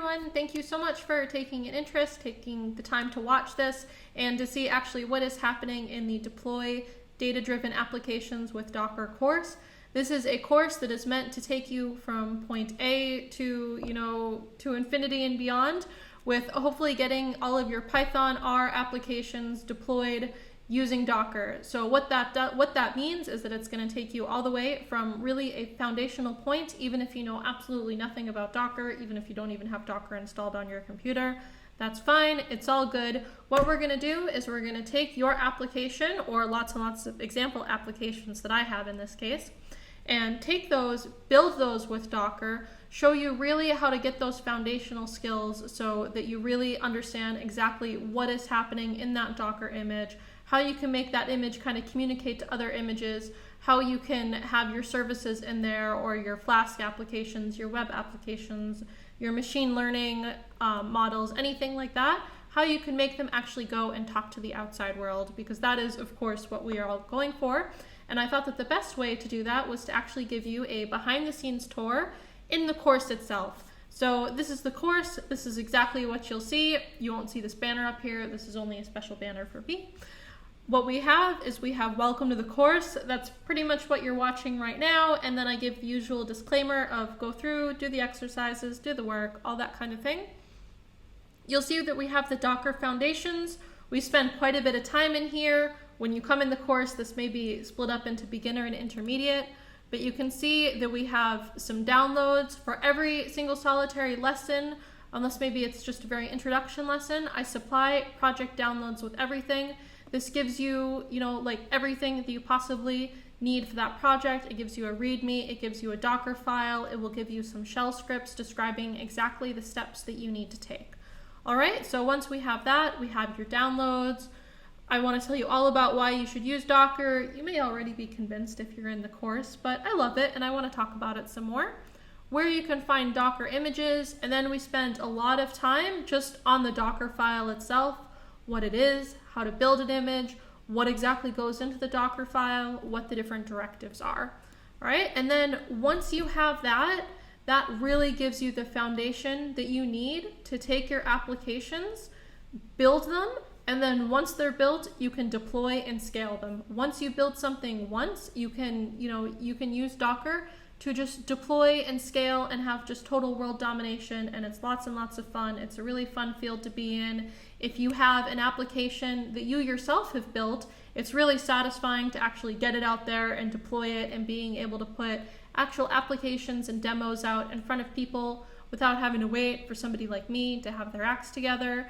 everyone. Thank you so much for taking an interest, taking the time to watch this, and to see actually what is happening in the Deploy Data-Driven Applications with Docker course. This is a course that is meant to take you from point A to, to infinity and beyond, with hopefully getting all of your Python, R applications deployed using Docker. So what that means is that it's going to take you all the way from really a foundational point, even if you know absolutely nothing about Docker, even if you don't even have Docker installed on your computer. That's fine, it's all good. What we're going to do is we're going to take your application, or lots and lots of example applications that I have in this case, and take those, build those with Docker, show you really how to get those foundational skills so that you really understand exactly what is happening in that Docker image, how you can make that image kind of communicate to other images, how you can have your services in there, or your Flask applications, your web applications, your machine learning models, anything like that, how you can make them actually go and talk to the outside world, because that is, of course, what we are all going for. And I thought that the best way to do that was to actually give you a behind-the-scenes tour in the course itself. So this is the course. This is exactly what you'll see. You won't see this banner up here. This is only a special banner for me. What we have is we have welcome to the course. That's pretty much what you're watching right now. And then I give the usual disclaimer of go through, do the exercises, do the work, all that kind of thing. You'll see that we have the Docker foundations. We spend quite a bit of time in here. When you come in the course, this may be split up into beginner and intermediate, but you can see that we have some downloads for every single solitary lesson, unless maybe it's just a very introduction lesson. I supply project downloads with everything. This gives you, like everything that you possibly need for that project. It gives you a README, it gives you a Docker file, it will give you some shell scripts describing exactly the steps that you need to take. All right, so once we have that, we have your downloads. I want to tell you all about why you should use Docker. You may already be convinced if you're in the course, but I love it and I want to talk about it some more. Where you can find Docker images, and then we spend a lot of time just on the Docker file itself, what it is, how to build an image, what exactly goes into the Docker file, what the different directives are. All right, and then once you have that, that really gives you the foundation that you need to take your applications, build them, and then once they're built, you can deploy and scale them. Once you build something once, you can use Docker to just deploy and scale and have just total world domination, and it's lots and lots of fun. It's a really fun field to be in. If you have an application that you yourself have built, it's really satisfying to actually get it out there and deploy it, and being able to put actual applications and demos out in front of people without having to wait for somebody like me to have their acts together.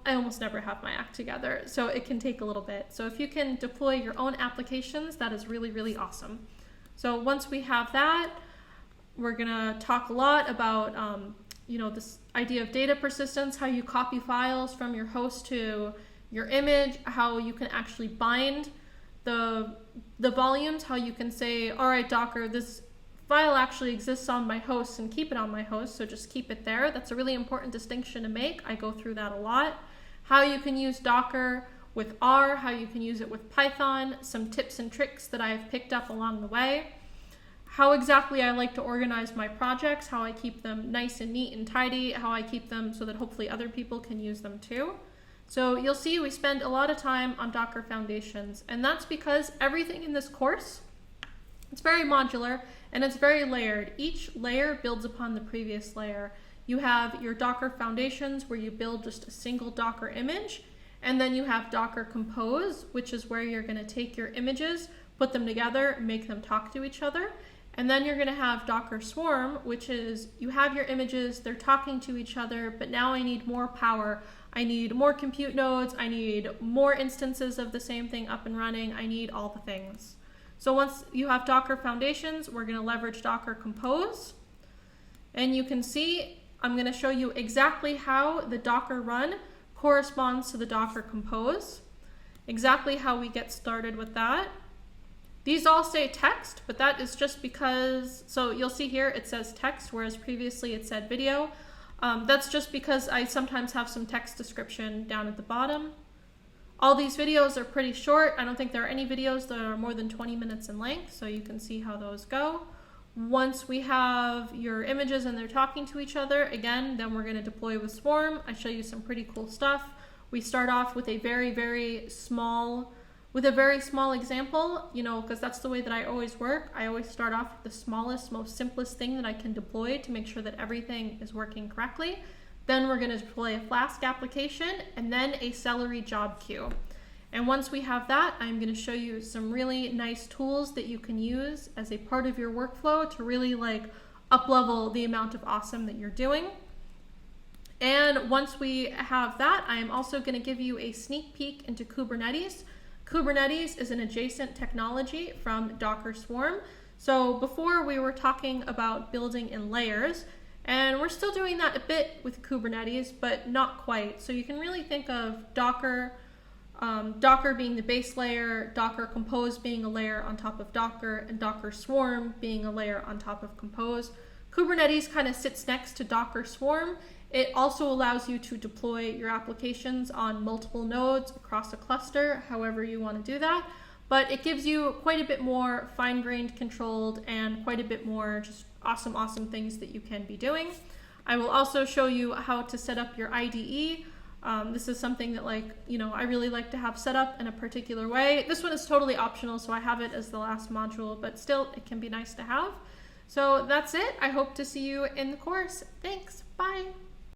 I almost never have my act together, so it can take a little bit. So if you can deploy your own applications, that is really, really awesome. So once we have that, we're gonna talk a lot about, this idea of data persistence, how you copy files from your host to your image, how you can actually bind the volumes, how you can say, all right, Docker, this file actually exists on my host and keep it on my host, so just keep it there. That's a really important distinction to make. I go through that a lot. How you can use Docker with R, how you can use it with Python, some tips and tricks that I have picked up along the way, how exactly I like to organize my projects, how I keep them nice and neat and tidy, how I keep them so that hopefully other people can use them too. So you'll see we spend a lot of time on Docker foundations, and that's because everything in this course, it's very modular and it's very layered. Each layer builds upon the previous layer. You have your Docker foundations where you build just a single Docker image, and then you have Docker Compose, which is where you're going to take your images, put them together, make them talk to each other. And then you're going to have Docker Swarm, which is you have your images, they're talking to each other, but now I need more power. I need more compute nodes. I need more instances of the same thing up and running. I need all the things. So once you have Docker foundations, we're going to leverage Docker Compose. And you can see, I'm going to show you exactly how the Docker run corresponds to the Docker Compose, exactly how we get started with that. These all say text, but that is just because, so you'll see here it says text, whereas previously it said video. That's just because I sometimes have some text description down at the bottom. All these videos are pretty short. I don't think there are any videos that are more than 20 minutes in length, so you can see how those go. Once we have your images and they're talking to each other, again, then we're going to deploy with Swarm. I show you some pretty cool stuff. We start off with a very small example, because that's the way that I always work. I always start off with the smallest, most simplest thing that I can deploy to make sure that everything is working correctly. Then we're going to deploy a Flask application and then a Celery job queue. And once we have that, I'm going to show you some really nice tools that you can use as a part of your workflow to really up-level the amount of awesome that you're doing. And once we have that, I am also going to give you a sneak peek into Kubernetes. Kubernetes is an adjacent technology from Docker Swarm. So before we were talking about building in layers, and we're still doing that a bit with Kubernetes, but not quite. So you can really think of Docker being the base layer, Docker Compose being a layer on top of Docker, and Docker Swarm being a layer on top of Compose. Kubernetes kind of sits next to Docker Swarm. It also allows you to deploy your applications on multiple nodes across a cluster, however you want to do that. But it gives you quite a bit more fine-grained controlled and quite a bit more just awesome things that you can be doing. I will also show you how to set up your IDE. This is something that I really like to have set up in a particular way. This one is totally optional, so I have it as the last module, but still it can be nice to have. So that's it. I hope to see you in the course. Thanks. Bye.